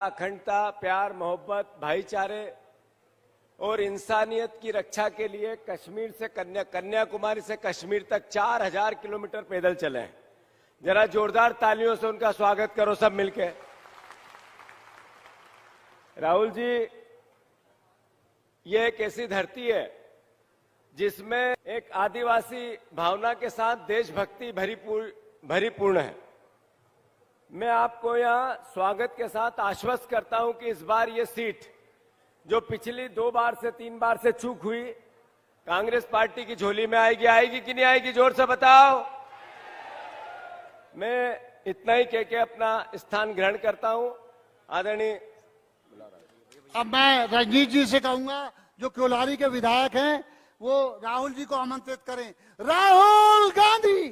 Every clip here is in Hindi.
अखंडता, प्यार, मोहब्बत, भाईचारे और इंसानियत की रक्षा के लिए कश्मीर से कन्याकुमारी से कश्मीर तक 4000 किलोमीटर पैदल चले हैं। जरा जोरदार तालियों से उनका स्वागत करो सब मिलके। राहुल जी, ये एक ऐसी धरती है जिसमें एक आदिवासी भावना के साथ देशभक्ति भरीपूर्ण है। मैं आपको यहाँ स्वागत के साथ आश्वस्त करता हूं कि इस बार ये सीट जो पिछली 2 बार से 3 बार से चूक हुई, कांग्रेस पार्टी की झोली में आएगी कि नहीं आएगी? जोर से बताओ। मैं इतना ही कह के अपना स्थान ग्रहण करता हूं। आदरणीय, अब मैं रजनीश जी से कहूंगा जो क्योलारी के विधायक हैं वो राहुल जी को आमंत्रित करें। राहुल गांधी,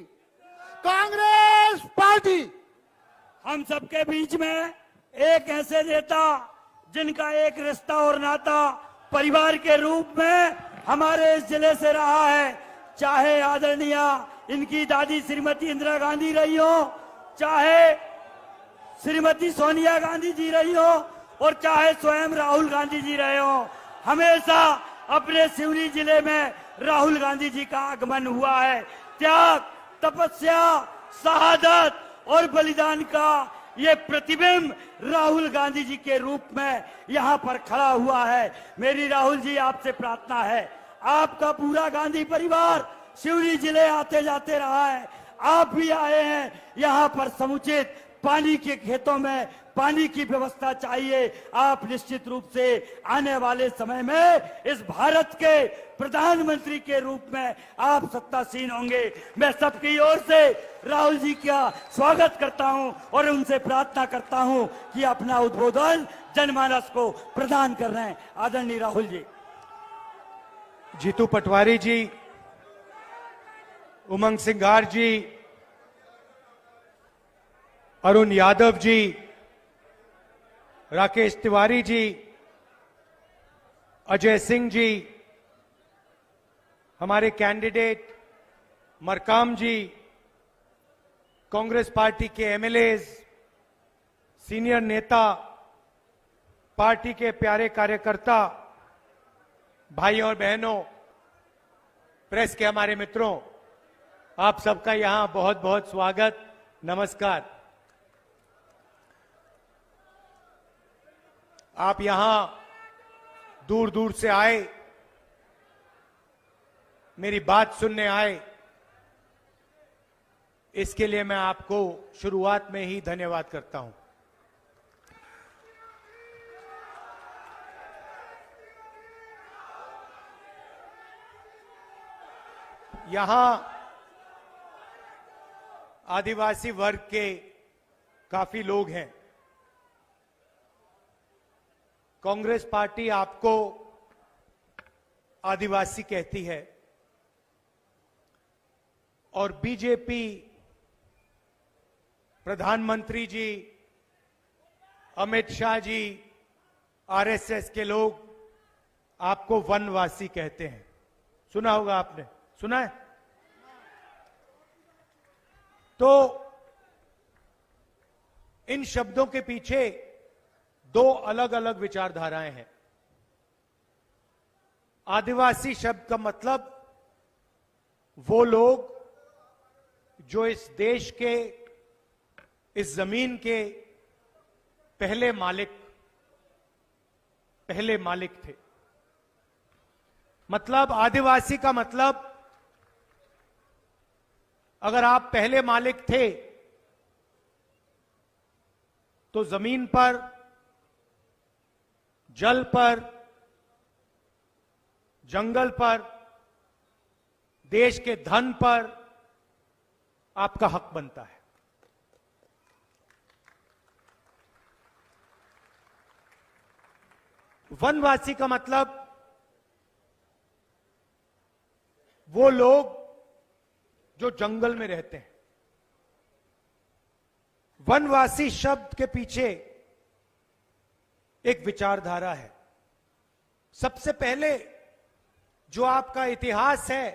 कांग्रेस पार्टी। हम सबके बीच में एक ऐसे नेता जिनका एक रिश्ता और नाता परिवार के रूप में हमारे इस जिले से रहा है, चाहे आदरणीय इनकी दादी श्रीमती इंदिरा गांधी रही हो, चाहे श्रीमती सोनिया गांधी जी रही हो और चाहे स्वयं राहुल गांधी जी रहे हो। हमेशा अपने सिवनी जिले में राहुल गांधी जी का आगमन हुआ है। त्याग, तपस्या, शहादत और बलिदान का ये प्रतिबिंब राहुल गांधी जी के रूप में यहाँ पर खड़ा हुआ है। मेरी राहुल जी आपसे प्रार्थना है, आपका पूरा गांधी परिवार सिवनी जिले आते जाते रहा है, आप भी आए हैं। यहाँ पर समुचित पानी के खेतों में पानी की व्यवस्था चाहिए। आप निश्चित रूप से आने वाले समय में इस भारत के प्रधानमंत्री के रूप में आप सत्तासीन होंगे। मैं सबकी ओर से राहुल जी का स्वागत करता हूं और उनसे प्रार्थना करता हूं कि अपना उद्बोधन जनमानस को प्रदान कर रहे हैं। आदरणीय राहुल जी। जीतू पटवारी जी, उमंग सिंघार जी, अरुण यादव जी, राकेश तिवारी जी, अजय सिंह जी, हमारे कैंडिडेट मरकाम जी, कांग्रेस पार्टी के एमएलएज, सीनियर नेता, पार्टी के प्यारे कार्यकर्ता, भाइयों और बहनों, प्रेस के हमारे मित्रों, आप सबका यहां बहुत बहुत स्वागत, नमस्कार। आप यहां दूर दूर से आए, मेरी बात सुनने आए, इसके लिए मैं आपको शुरुआत में ही धन्यवाद करता हूं। यहां आदिवासी वर्ग के काफी लोग हैं। कांग्रेस पार्टी आपको आदिवासी कहती है और बीजेपी, प्रधानमंत्री जी, अमित शाह जी, आरएसएस के लोग आपको वनवासी कहते हैं। सुना होगा आपने, सुना है? तो इन शब्दों के पीछे 2 अलग अलग विचारधाराएं हैं। आदिवासी शब्द का मतलब वो लोग जो इस देश के, इस जमीन के पहले मालिक थे। मतलब आदिवासी का मतलब अगर आप पहले मालिक थे तो जमीन पर, जल पर, जंगल पर, देश के धन पर आपका हक बनता है। वनवासी का मतलब वो लोग जो जंगल में रहते हैं। वनवासी शब्द के पीछे एक विचारधारा है। सबसे पहले जो आपका इतिहास है,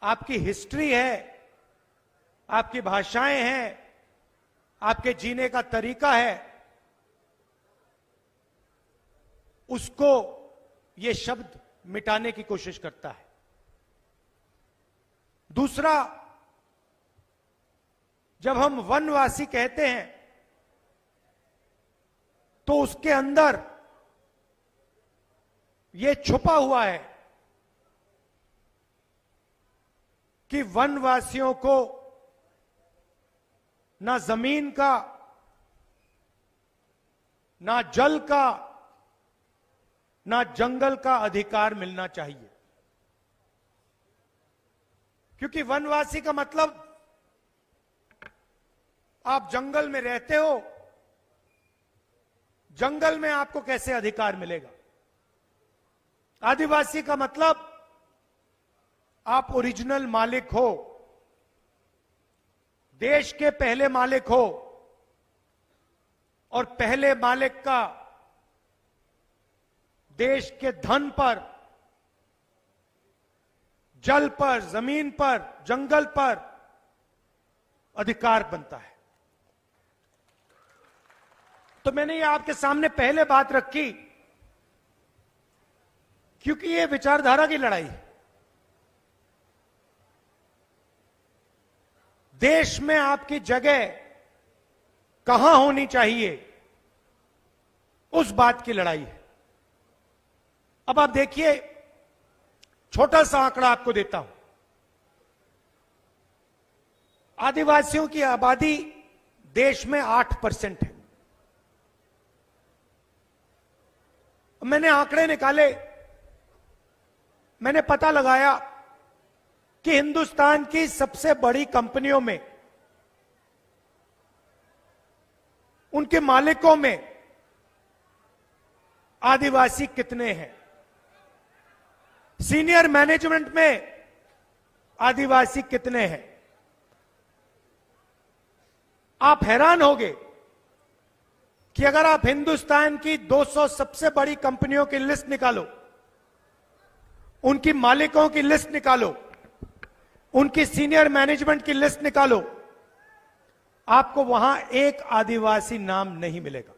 आपकी हिस्ट्री है, आपकी भाषाएं हैं, आपके जीने का तरीका है, उसको ये शब्द मिटाने की कोशिश करता है। दूसरा, जब हम वनवासी कहते हैं तो उसके अंदर ये छुपा हुआ है कि वनवासियों को ना जमीन का, ना जल का, ना जंगल का अधिकार मिलना चाहिए। क्योंकि वनवासी का मतलब आप जंगल में रहते हो, जंगल में आपको कैसे अधिकार मिलेगा। आदिवासी का मतलब आप ओरिजिनल मालिक हो, देश के पहले मालिक हो, और पहले मालिक का देश के धन पर, जल पर, जमीन पर, जंगल पर अधिकार बनता है। तो मैंने ये आपके सामने पहले बात रखी क्योंकि ये विचारधारा की लड़ाई है। देश में आपकी जगह कहां होनी चाहिए, उस बात की लड़ाई है। अब आप देखिए, छोटा सा आंकड़ा आपको देता हूं। आदिवासियों की आबादी देश में 8% है। मैंने आंकड़े निकाले, मैंने पता लगाया कि हिंदुस्तान की सबसे बड़ी कंपनियों में, उनके मालिकों में आदिवासी कितने हैं, सीनियर मैनेजमेंट में आदिवासी कितने हैं। आप हैरान होंगे कि अगर आप हिंदुस्तान की 200 सबसे बड़ी कंपनियों की लिस्ट निकालो, उनकी मालिकों की लिस्ट निकालो, उनकी सीनियर मैनेजमेंट की लिस्ट निकालो, आपको वहां एक आदिवासी नाम नहीं मिलेगा।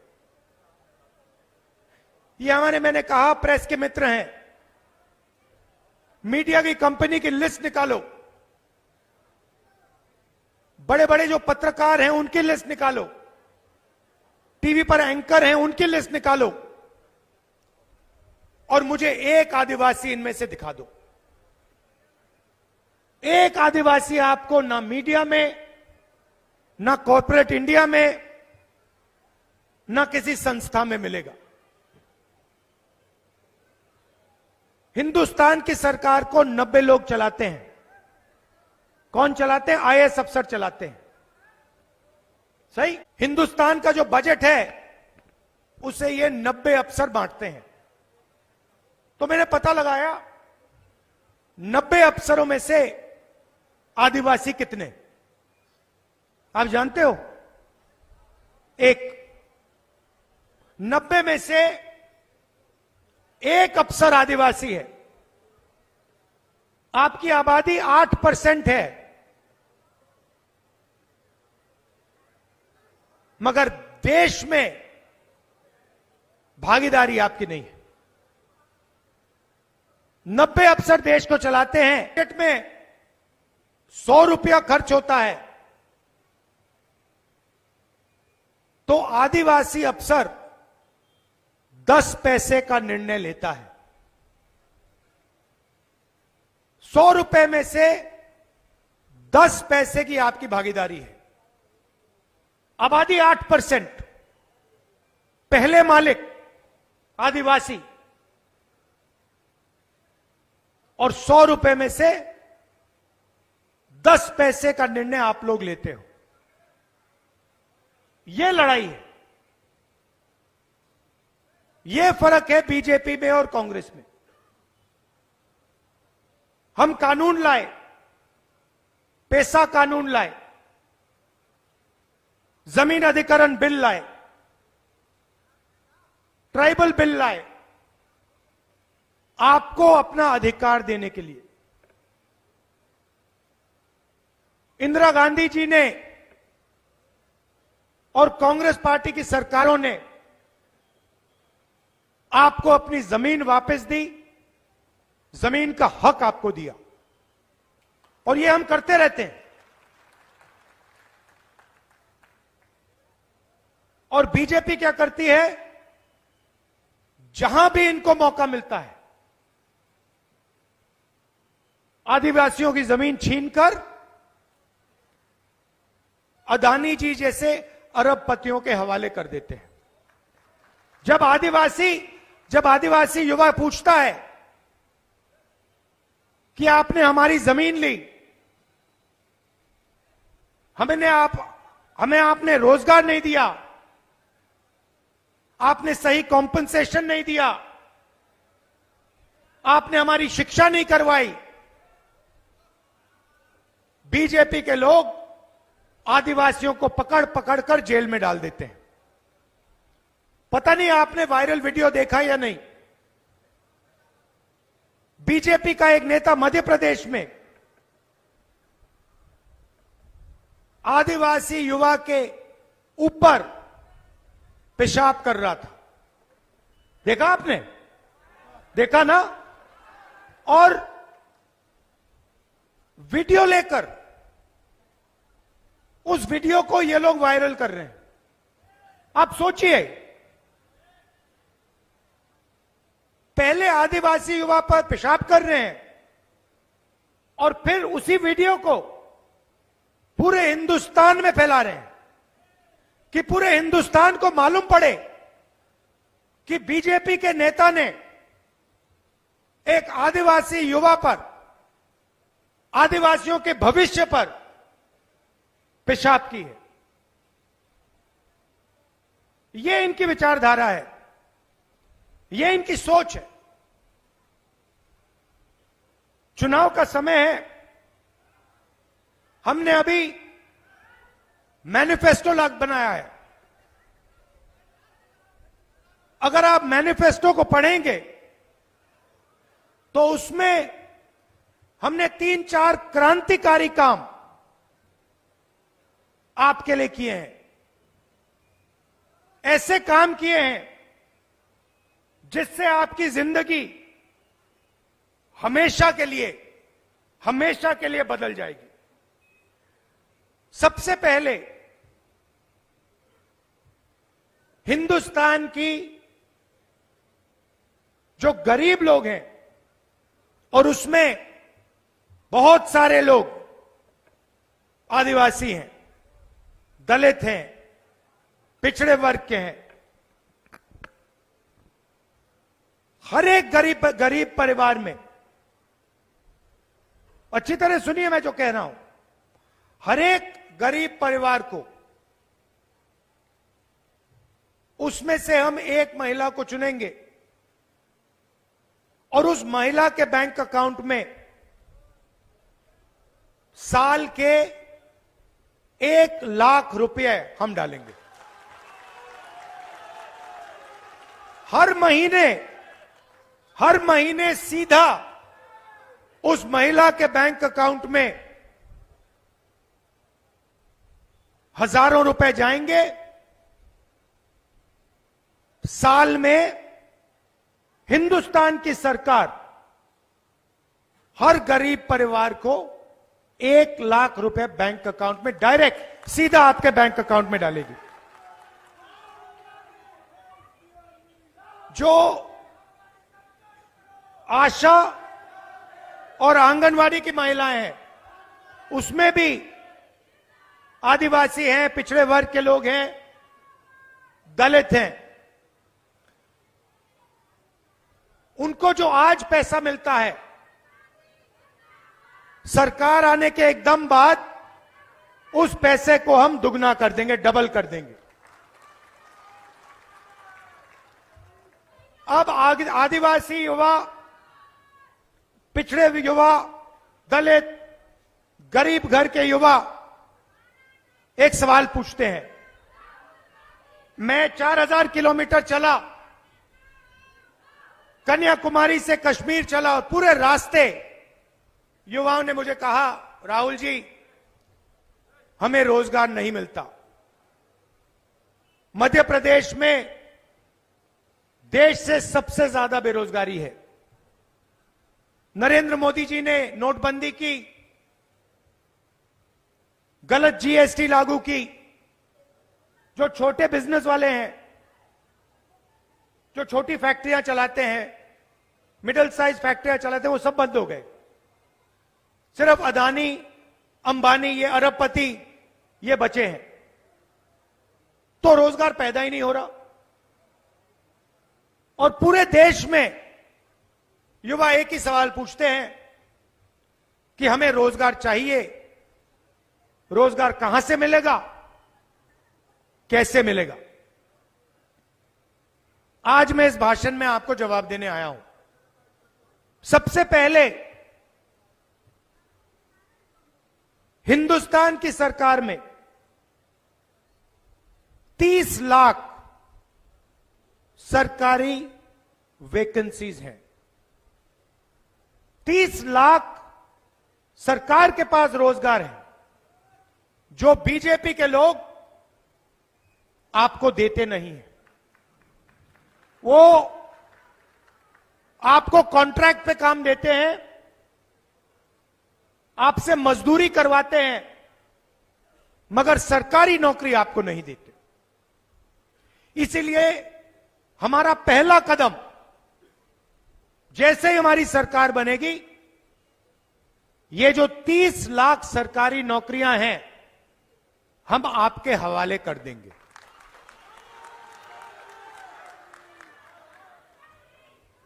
ये हमारे, मैंने कहा, प्रेस के मित्र हैं, मीडिया की कंपनी की लिस्ट निकालो, बड़े बड़े जो पत्रकार हैं उनकी लिस्ट निकालो, टीवी पर एंकर हैं उनकी लिस्ट निकालो, और मुझे एक आदिवासी इनमें से दिखा दो। एक आदिवासी आपको ना मीडिया में, ना कॉर्पोरेट इंडिया में, ना किसी संस्था में मिलेगा। हिंदुस्तान की सरकार को 90 लोग चलाते हैं। कौन चलाते हैं? आईएएस अफसर चलाते हैं। सही। हिंदुस्तान का जो बजट है उसे ये 90 अफसर बांटते हैं। तो मैंने पता लगाया 90 अफसरों में से आदिवासी कितने, आप जानते हो? एक। 90 में से एक अफसर आदिवासी है। आपकी आबादी 8% है, मगर देश में भागीदारी आपकी नहीं है। 90 अफसर देश को चलाते हैं। बजट में 100 रुपया खर्च होता है तो आदिवासी अफसर 10 पैसे का निर्णय लेता है। 100 रुपए में से 10 पैसे की आपकी भागीदारी है। आबादी 8%, पहले मालिक आदिवासी, और 100 रुपए में से 10 पैसे का निर्णय आप लोग लेते हो। यह लड़ाई है। यह फर्क है बीजेपी में और कांग्रेस में। हम कानून लाए, पैसा कानून लाए, जमीन अधिकरण बिल लाए, ट्राइबल बिल लाए, आपको अपना अधिकार देने के लिए। इंदिरा गांधी जी ने और कांग्रेस पार्टी की सरकारों ने आपको अपनी जमीन वापस दी, जमीन का हक आपको दिया, और ये हम करते रहते हैं। और बीजेपी क्या करती है, जहां भी इनको मौका मिलता है आदिवासियों की जमीन छीनकर अदानी जी जैसे अरबपतियों के हवाले कर देते हैं। जब आदिवासी युवा पूछता है कि आपने हमारी जमीन ली, हमें आपने रोजगार नहीं दिया, आपने सही कॉम्पनसेशन नहीं दिया, आपने हमारी शिक्षा नहीं करवाई, बीजेपी के लोग आदिवासियों को पकड़ पकड़ कर जेल में डाल देते हैं। पता नहीं आपने वायरल वीडियो देखा या नहीं। बीजेपी का एक नेता मध्य प्रदेश में आदिवासी युवा के ऊपर पेशाब कर रहा था। देखा आपने? देखा ना? और वीडियो लेकर उस वीडियो को ये लोग वायरल कर रहे हैं। आप सोचिए, पहले आदिवासी युवा पर पेशाब कर रहे हैं और फिर उसी वीडियो को पूरे हिंदुस्तान में फैला रहे हैं कि पूरे हिंदुस्तान को मालूम पड़े कि बीजेपी के नेता ने एक आदिवासी युवा पर, आदिवासियों के भविष्य पर पेशाब की है। यह इनकी विचारधारा है, यह इनकी सोच है। चुनाव का समय है, हमने अभी मैनिफेस्टो बनाया है। अगर आप मैनिफेस्टो को पढ़ेंगे तो उसमें हमने 3-4 क्रांतिकारी काम आपके लिए किए हैं। ऐसे काम किए हैं जिससे आपकी जिंदगी हमेशा के लिए बदल जाएगी। सबसे पहले हिंदुस्तान की जो गरीब लोग हैं, और उसमें बहुत सारे लोग आदिवासी हैं, दलित हैं, पिछड़े वर्ग के हैं, हर एक गरीब परिवार में, अच्छी तरह सुनिए मैं जो कह रहा हूं, हर एक गरीब परिवार को, उसमें से हम एक महिला को चुनेंगे और उस महिला के बैंक अकाउंट में साल के 1 लाख रुपए हम डालेंगे। हर महीने सीधा उस महिला के बैंक अकाउंट में हजारों रुपए जाएंगे। साल में हिंदुस्तान की सरकार हर गरीब परिवार को 1 लाख रुपए बैंक अकाउंट में डायरेक्ट सीधा आपके बैंक अकाउंट में डालेगी। जो आशा और आंगनवाड़ी की महिलाएं हैं, उसमें भी आदिवासी हैं, पिछड़े वर्ग के लोग हैं, दलित हैं। उनको जो आज पैसा मिलता है, सरकार आने के एकदम बाद उस पैसे को हम दुगना कर देंगे, डबल कर देंगे। अब आदिवासी युवा, पिछड़े युवा, दलित, गरीब घर के युवा एक सवाल पूछते हैं। मैं 4000 किलोमीटर चला, कन्याकुमारी से कश्मीर चला, और पूरे रास्ते युवाओं ने मुझे कहा, राहुल जी हमें रोजगार नहीं मिलता। मध्य प्रदेश में देश से सबसे ज्यादा बेरोजगारी है। नरेंद्र मोदी जी ने नोटबंदी की, गलत जीएसटी लागू की, जो छोटे बिजनेस वाले हैं, जो छोटी फैक्ट्रियां चलाते हैं, मिडिल साइज फैक्ट्रियां चलाते हैं, वो सब बंद हो गए। सिर्फ अदानी, अंबानी, ये अरबपति ये बचे हैं। तो रोजगार पैदा ही नहीं हो रहा। और पूरे देश में युवा एक ही सवाल पूछते हैं कि हमें रोजगार चाहिए, रोजगार कहां से मिलेगा, कैसे मिलेगा। आज मैं इस भाषण में आपको जवाब देने आया हूं। सबसे पहले हिंदुस्तान की सरकार में 30 लाख सरकारी वैकेंसीज हैं। 30 लाख सरकार के पास रोजगार है, जो बीजेपी के लोग आपको देते नहीं हैं। वो आपको कॉन्ट्रैक्ट पे काम देते हैं, आपसे मजदूरी करवाते हैं, मगर सरकारी नौकरी आपको नहीं देते। इसीलिए हमारा पहला कदम, जैसे ही हमारी सरकार बनेगी, ये जो 30 लाख सरकारी नौकरियां हैं, हम आपके हवाले कर देंगे।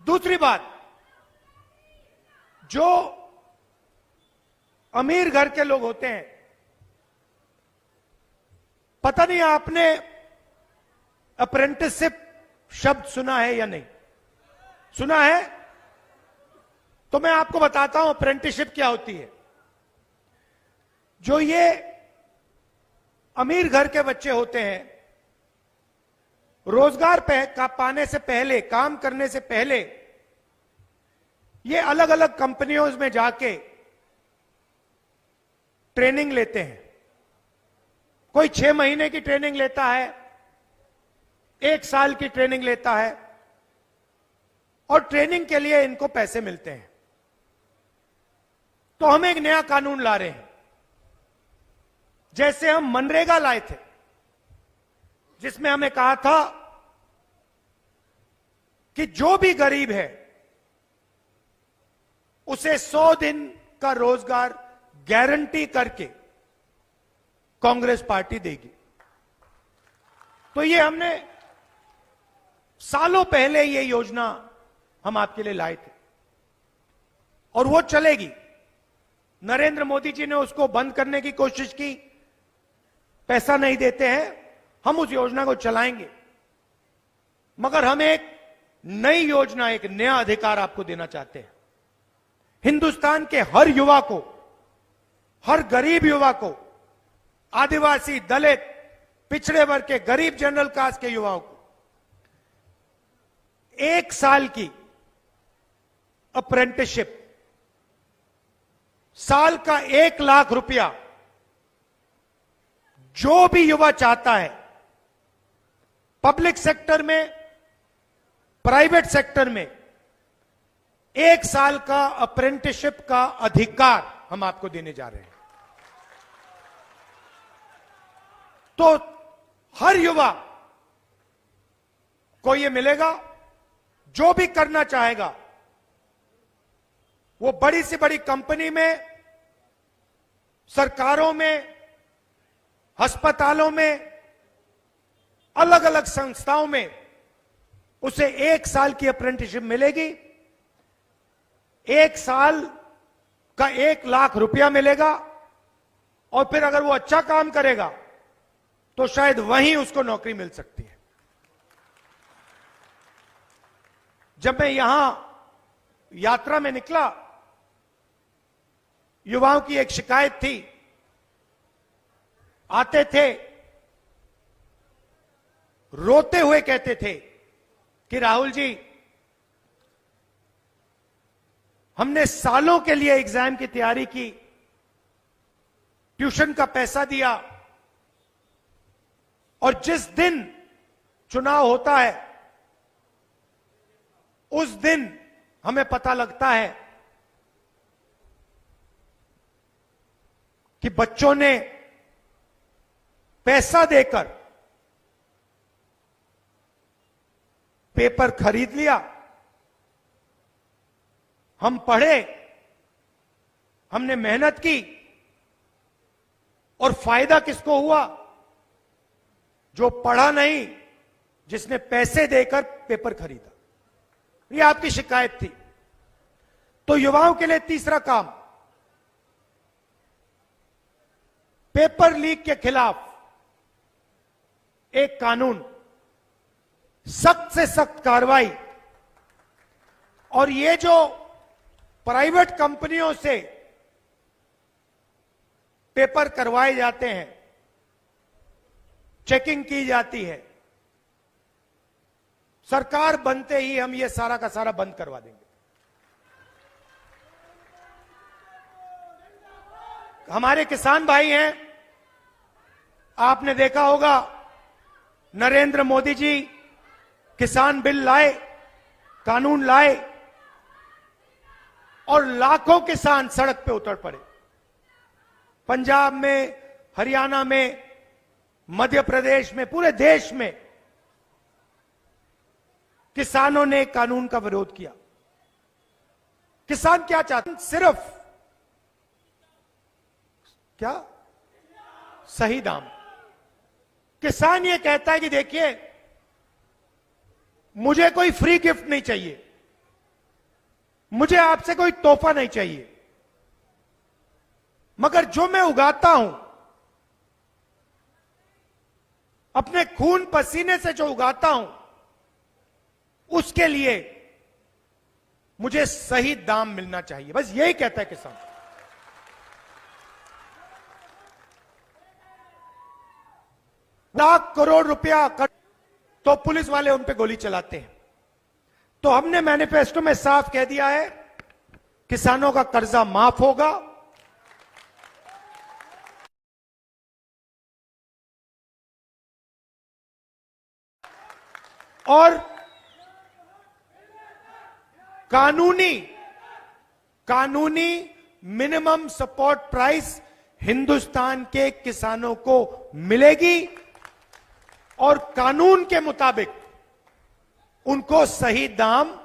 दूसरी बात, जो अमीर घर के लोग होते हैं, पता नहीं आपने अप्रेंटिसशिप शब्द सुना है या नहीं सुना है। तो मैं आपको बताता हूं अप्रेंटिसशिप क्या होती है। जो ये अमीर घर के बच्चे होते हैं, रोजगार का पाने से पहले, काम करने से पहले, ये अलग अलग कंपनियों में जाके ट्रेनिंग लेते हैं। कोई 6 महीने की ट्रेनिंग लेता है, 1 साल की ट्रेनिंग लेता है, और ट्रेनिंग के लिए इनको पैसे मिलते हैं। तो हम एक नया कानून ला रहे हैं। जैसे हम मनरेगा लाए थे, जिसमें हमें कहा था कि जो भी गरीब है उसे 100 दिन का रोजगार गारंटी करके कांग्रेस पार्टी देगी। तो ये हमने सालों पहले ये योजना हम आपके लिए लाए थे, और वो चलेगी। नरेंद्र मोदी जी ने उसको बंद करने की कोशिश की, पैसा नहीं देते हैं। हम उस योजना को चलाएंगे, मगर हम एक नई योजना, एक नया अधिकार आपको देना चाहते हैं। हिंदुस्तान के हर युवा को, हर गरीब युवा को, आदिवासी, दलित, पिछड़े वर्ग के, गरीब जनरल कास्ट के युवाओं को 1 साल की अप्रेंटिसशिप, साल का 1 लाख रुपया, जो भी युवा चाहता है, पब्लिक सेक्टर में, प्राइवेट सेक्टर में, 1 साल का अप्रेंटिसशिप का अधिकार हम आपको देने जा रहे हैं। तो हर युवा को यह मिलेगा। जो भी करना चाहेगा, वो बड़ी से बड़ी कंपनी में, सरकारों में, अस्पतालों में, अलग अलग संस्थाओं में उसे 1 साल की अप्रेंटिसशिप मिलेगी। 1 साल का 1 लाख रुपया मिलेगा, और फिर अगर वो अच्छा काम करेगा तो शायद वहीं उसको नौकरी मिल सकती है। जब मैं यहां यात्रा में निकला, युवाओं की एक शिकायत थी। आते थे, रोते हुए कहते थे कि राहुल जी, हमने सालों के लिए एग्जाम की तैयारी की, ट्यूशन का पैसा दिया, और जिस दिन चुनाव होता है उस दिन हमें पता लगता है कि बच्चों ने पैसा देकर पेपर खरीद लिया, हम पढ़े, हमने मेहनत की, और फायदा किसको हुआ? जो पढ़ा नहीं, जिसने पैसे देकर पेपर खरीदा। ये आपकी शिकायत थी। तो युवाओं के लिए तीसरा काम, पेपर लीक के खिलाफ एक कानून, सख्त से सख्त कार्रवाई। और ये जो प्राइवेट कंपनियों से पेपर करवाए जाते हैं, चेकिंग की जाती है, सरकार बनते ही हम ये सारा का सारा बंद करवा देंगे। हमारे किसान भाई हैं, आपने देखा होगा नरेंद्र मोदी जी किसान बिल लाए, कानून लाए, और लाखों किसान सड़क पे उतर पड़े। पंजाब में, हरियाणा में, मध्य प्रदेश में, पूरे देश में किसानों ने कानून का विरोध किया। किसान क्या चाहते हैं? सिर्फ क्या? सही दाम। किसान ये कहता है कि देखिए, मुझे कोई फ्री गिफ्ट नहीं चाहिए, मुझे आपसे कोई तोहफा नहीं चाहिए, मगर जो मैं उगाता हूं, अपने खून पसीने से जो उगाता हूं, उसके लिए मुझे सही दाम मिलना चाहिए। बस यही कहता है किसान। लाख करोड़ रुपया तो पुलिस वाले उन पे गोली चलाते हैं। तो हमने मैनिफेस्टो में साफ कह दिया है, किसानों का कर्जा माफ होगा, और कानूनी मिनिमम सपोर्ट प्राइस हिंदुस्तान के किसानों को मिलेगी, और कानून के मुताबिक उनको सही दाम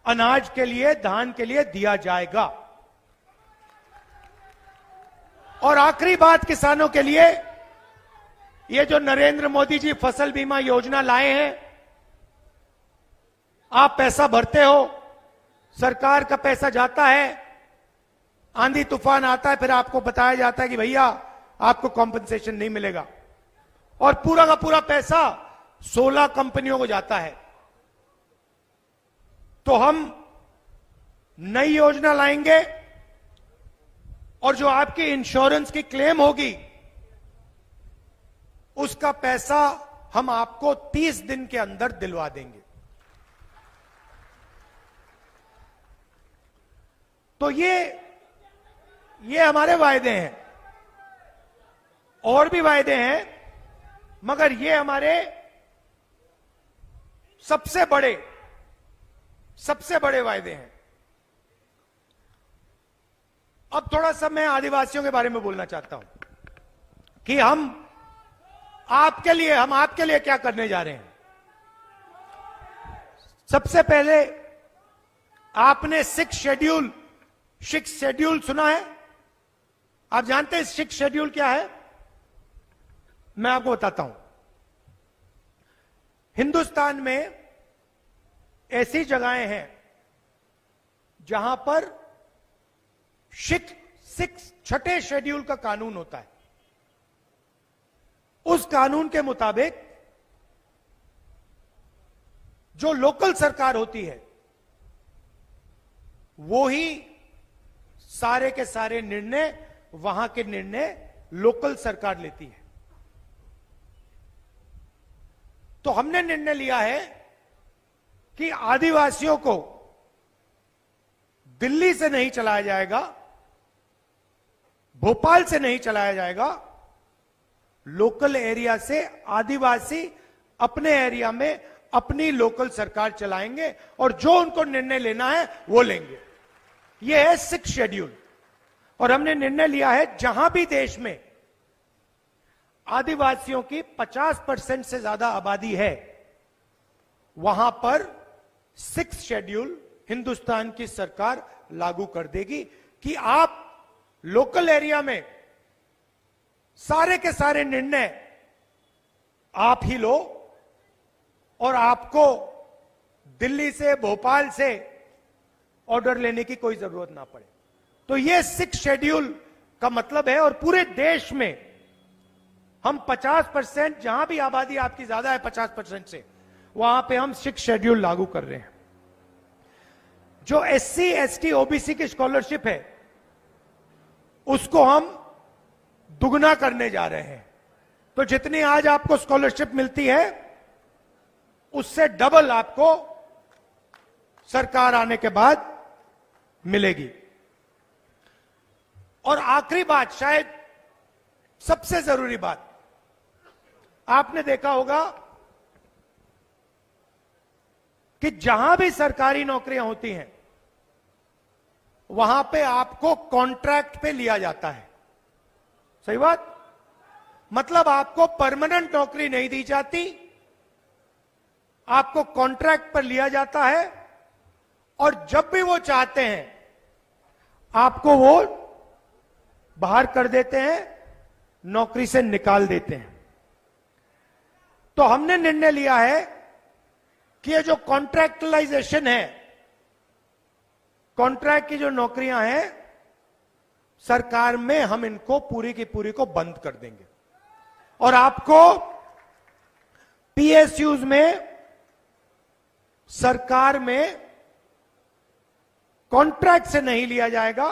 अनाज के लिए, धान के लिए दिया जाएगा। और आखिरी बात किसानों के लिए, ये जो नरेंद्र मोदी जी फसल बीमा योजना लाए हैं, आप पैसा भरते हो, सरकार का पैसा जाता है, आंधी तूफान आता है, फिर आपको बताया जाता है कि भैया आपको कॉम्पेंसेशन नहीं मिलेगा, और पूरा का पूरा पैसा 16 कंपनियों को जाता है। तो हम नई योजना लाएंगे, और जो आपकी इंश्योरेंस की क्लेम होगी, उसका पैसा हम आपको 30 दिन के अंदर दिलवा देंगे। तो ये हमारे वायदे हैं। और भी वायदे हैं, मगर ये हमारे सबसे बड़े वायदे हैं। अब थोड़ा सा मैं आदिवासियों के बारे में बोलना चाहता हूं कि हम आपके लिए क्या करने जा रहे हैं। सबसे पहले, आपने सिक्स शेड्यूल सुना है? आप जानते हैं सिक्स शेड्यूल क्या है? मैं आपको बताता हूं। हिंदुस्तान में ऐसी जगहें हैं जहां पर छठे शेड्यूल का कानून होता है। उस कानून के मुताबिक जो लोकल सरकार होती है, वो ही सारे के सारे निर्णय, वहां के निर्णय लोकल सरकार लेती है। तो हमने निर्णय लिया है कि आदिवासियों को दिल्ली से नहीं चलाया जाएगा, भोपाल से नहीं चलाया जाएगा, लोकल एरिया से आदिवासी अपने एरिया में अपनी लोकल सरकार चलाएंगे और जो उनको निर्णय लेना है वो लेंगे। यह है 6th शेड्यूल। और हमने निर्णय लिया है जहां भी देश में आदिवासियों की 50% से ज्यादा आबादी है, वहां पर 6th शेड्यूल हिंदुस्तान की सरकार लागू कर देगी कि आप लोकल एरिया में सारे के सारे निर्णय आप ही लो और आपको दिल्ली से, भोपाल से ऑर्डर लेने की कोई जरूरत ना पड़े। तो यह 6th शेड्यूल का मतलब है। और पूरे देश में हम 50%, जहां भी आबादी आपकी ज्यादा है 50% से, वहां पे हम 6th शेड्यूल लागू कर रहे हैं। जो SC, ST, OBC की स्कॉलरशिप है उसको हम दुगना करने जा रहे हैं। तो जितनी आज आपको स्कॉलरशिप मिलती है उससे डबल आपको सरकार आने के बाद मिलेगी। और आखिरी बात, शायद सबसे जरूरी बात, आपने देखा होगा कि जहां भी सरकारी नौकरियां होती हैं वहां पे आपको कॉन्ट्रैक्ट पे लिया जाता है। सही बात? मतलब आपको परमानेंट नौकरी नहीं दी जाती, आपको कॉन्ट्रैक्ट पर लिया जाता है और जब भी वो चाहते हैं आपको वो बाहर कर देते हैं, नौकरी से निकाल देते हैं। तो हमने निर्णय लिया है कि ये जो कॉन्ट्रैक्टलाइजेशन है, कॉन्ट्रैक्ट की जो नौकरियां हैं सरकार में, हम इनको पूरी की पूरी को बंद कर देंगे और आपको PSUs में, सरकार में कॉन्ट्रैक्ट से नहीं लिया जाएगा,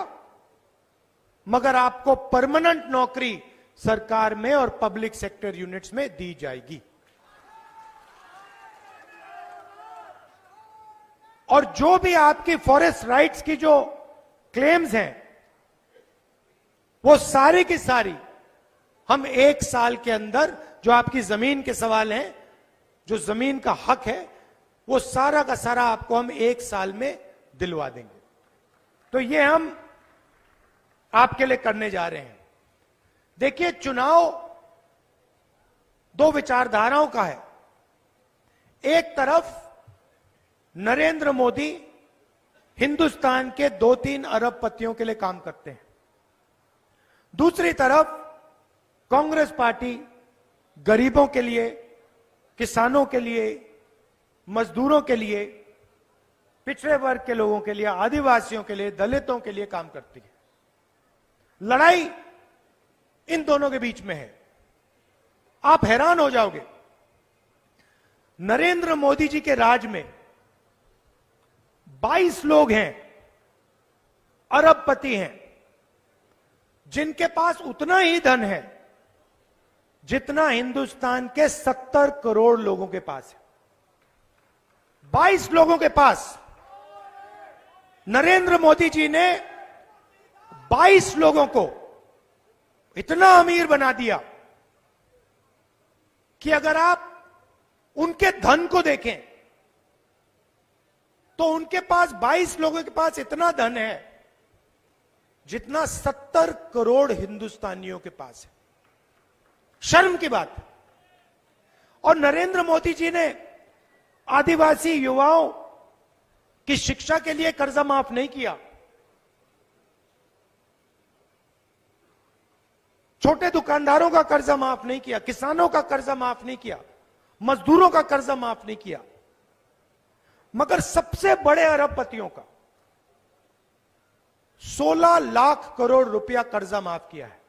मगर आपको परमानेंट नौकरी सरकार में और पब्लिक सेक्टर यूनिट्स में दी जाएगी। और जो भी आपकी फॉरेस्ट राइट्स की जो क्लेम्स हैं वो सारी की सारी हम 1 साल के अंदर, जो आपकी जमीन के सवाल हैं, जो जमीन का हक है, वो सारा का सारा आपको हम 1 साल में दिलवा देंगे। तो ये हम आपके लिए करने जा रहे हैं। देखिए, चुनाव 2 विचारधाराओं का है। एक तरफ नरेंद्र मोदी हिंदुस्तान के 2-3 अरबपतियों के लिए काम करते हैं, दूसरी तरफ कांग्रेस पार्टी गरीबों के लिए, किसानों के लिए, मजदूरों के लिए, पिछड़े वर्ग के लोगों के लिए, आदिवासियों के लिए, दलितों के लिए काम करती है। लड़ाई इन दोनों के बीच में है। आप हैरान हो जाओगे, नरेंद्र मोदी जी के राज में 22 लोग हैं, अरबपति हैं, जिनके पास उतना ही धन है जितना हिंदुस्तान के 70 करोड़ लोगों के पास है। 22 लोगों के पास नरेंद्र मोदी जी ने 22 लोगों को इतना अमीर बना दिया कि अगर आप उनके धन को देखें तो उनके पास 22 लोगों के पास इतना धन है जितना 70 करोड़ हिंदुस्तानियों के पास है। शर्म की बात। और नरेंद्र मोदी जी ने आदिवासी युवाओं की शिक्षा के लिए कर्जा माफ नहीं किया, छोटे दुकानदारों का कर्जा माफ नहीं किया, किसानों का कर्जा माफ नहीं किया, मजदूरों का कर्जा माफ नहीं किया, मगर सबसे बड़े अरबपतियों का 16 लाख करोड़ रुपया कर्जा माफ किया है।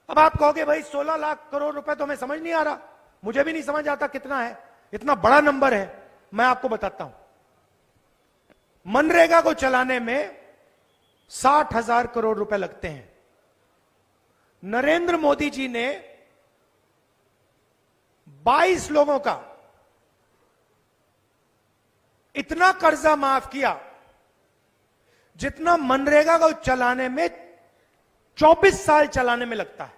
अब आप कहोगे भाई 16 लाख करोड़ रुपए तो हमें समझ नहीं आ रहा, मुझे भी नहीं समझ आता कितना है, इतना बड़ा नंबर है। मैं आपको बताता हूं, मनरेगा को चलाने में 60,000 करोड़ रुपए लगते हैं। नरेंद्र मोदी जी ने 22 लोगों का इतना कर्जा माफ किया जितना मनरेगा को चलाने में 24 साल चलाने में लगता है।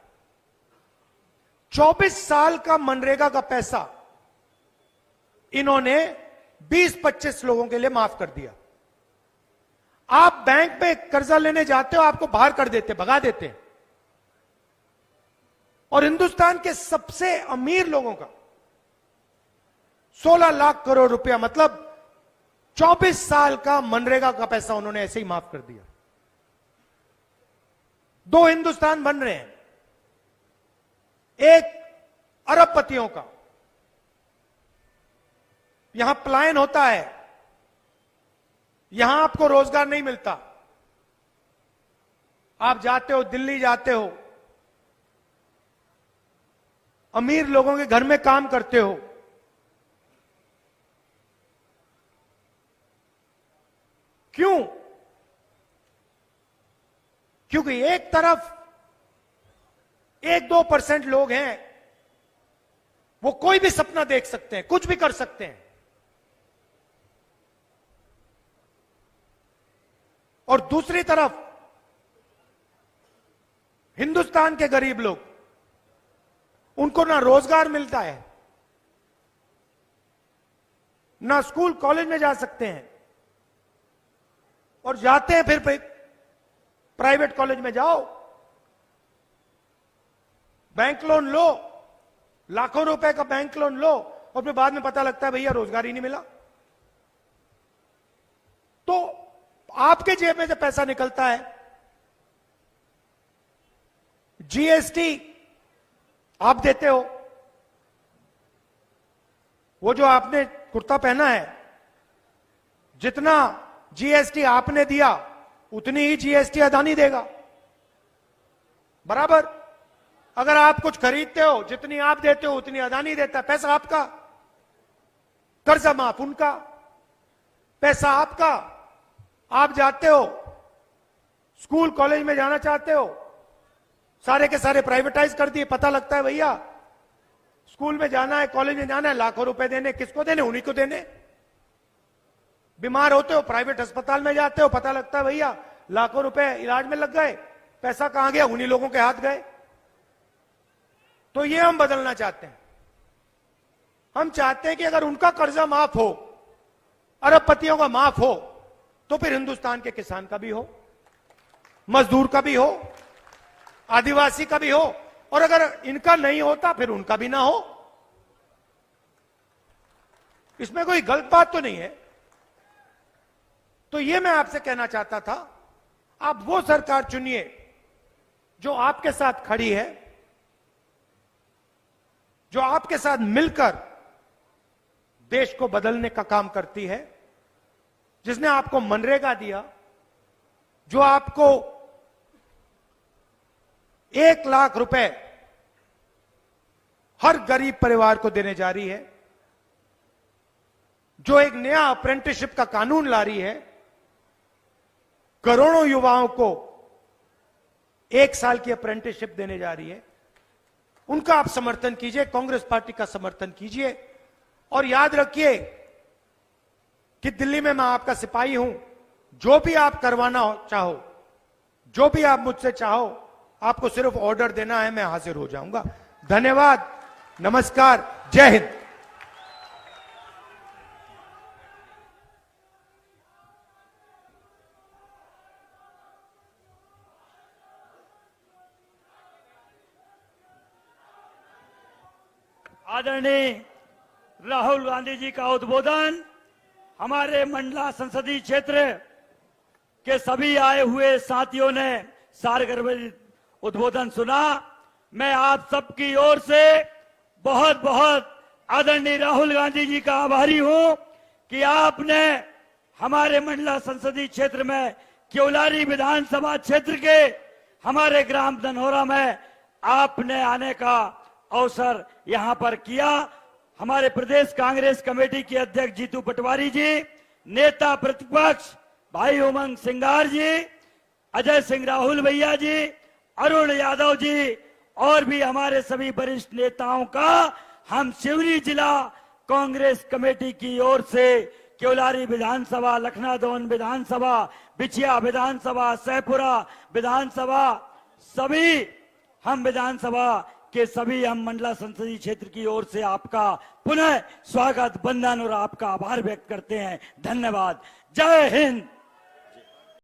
24 साल का मनरेगा का पैसा इन्होंने 20-25 लोगों के लिए माफ कर दिया। आप बैंक में कर्जा लेने जाते हो, आपको बाहर कर देते, भगा देते हैं। और हिंदुस्तान के सबसे अमीर लोगों का 16 लाख करोड़ रुपया, मतलब 24 साल का मनरेगा का पैसा उन्होंने ऐसे ही माफ कर दिया। 2 हिंदुस्तान बन रहे हैं, एक अरबपतियों का, यहां पलायन होता है, यहां आपको रोजगार नहीं मिलता। आप जाते हो, दिल्ली जाते हो, अमीर लोगों के घर में काम करते हो, क्यों? क्योंकि एक तरफ 1-2% लोग हैं, वो कोई भी सपना देख सकते हैं, कुछ भी कर सकते हैं, और दूसरी तरफ हिंदुस्तान के गरीब लोग, उनको ना रोजगार मिलता है, ना स्कूल कॉलेज में जा सकते हैं, और जाते हैं फिर प्राइवेट कॉलेज में जाओ, बैंक लोन लो, लाखों रुपए का बैंक लोन लो, और फिर बाद में पता लगता है भैया रोजगार ही नहीं मिला। तो आपके जेब में से पैसा निकलता है, जीएसटी आप देते हो, वो जो आपने कुर्ता पहना है, जितना जीएसटी आपने दिया उतनी ही जीएसटी अदानी देगा, बराबर। अगर आप कुछ खरीदते हो, जितनी आप देते हो उतनी अदानी देता है, पैसा आपका। कर्जा माफ उनका, पैसा आपका। आप जाते हो, स्कूल कॉलेज में जाना चाहते हो, सारे के सारे प्राइवेटाइज कर दिए, पता लगता है भैया स्कूल में जाना है, कॉलेज में जाना है, लाखों रुपए देने, किसको देने? उन्हीं को देने। बीमार होते हो, प्राइवेट अस्पताल में जाते हो, पता लगता है भैया लाखों रुपए इलाज में लग गए, पैसा कहां गया? उन्हीं लोगों के हाथ गए। तो ये हम बदलना चाहते हैं। हम चाहते हैं कि अगर उनका कर्जा माफ हो, अरबपतियों का माफ हो, तो फिर हिंदुस्तान के किसान का भी हो, मजदूर का भी हो, आदिवासी का भी हो, और अगर इनका नहीं होता फिर उनका भी ना हो। इसमें कोई गलत बात तो नहीं है। तो ये मैं आपसे कहना चाहता था, आप वो सरकार चुनिए जो आपके साथ खड़ी है, जो आपके साथ मिलकर देश को बदलने का काम करती है, जिसने आपको मनरेगा दिया, जो आपको 1 लाख रुपए हर गरीब परिवार को देने जा रही है, जो एक नया अप्रेंटिसशिप का कानून ला रही है, करोड़ों युवाओं को 1 साल की अप्रेंटिसशिप देने जा रही है, उनका आप समर्थन कीजिए, कांग्रेस पार्टी का समर्थन कीजिए। और याद रखिए कि दिल्ली में मैं आपका सिपाही हूं, जो भी आप करवाना चाहो, जो भी आप मुझसे चाहो, आपको सिर्फ ऑर्डर देना है, मैं हाजिर हो जाऊंगा। धन्यवाद, नमस्कार, जय हिंद। आदरणीय राहुल गांधी जी का उद्बोधन हमारे मंडला संसदीय क्षेत्र के सभी आए हुए साथियों ने सारगर्भित उद्बोधन सुना। मैं आप सबकी ओर से बहुत बहुत आदरणीय राहुल गांधी जी का आभारी हूं कि आपने हमारे मंडला संसदीय क्षेत्र में क्योलारी विधानसभा क्षेत्र के हमारे ग्राम धनौरा में आपने आने का अवसर यहां पर किया। हमारे प्रदेश कांग्रेस कमेटी के अध्यक्ष जीतू पटवारी जी, नेता प्रतिपक्ष भाई उमंग सिंगार जी, अजय सिंह राहुल भैया जी, अरुण यादव जी और भी हमारे सभी वरिष्ठ नेताओं का हम शिवरी जिला कांग्रेस कमेटी की ओर से क्योलारी विधानसभा, लखनादौन विधानसभा, बिछिया विधानसभा, सैपुरा विधानसभा, सभी हम विधानसभा के सभी हम मंडला संसदीय क्षेत्र की ओर से आपका पुनः स्वागत, वंदन और आपका आभार व्यक्त करते हैं। धन्यवाद। जय हिंद।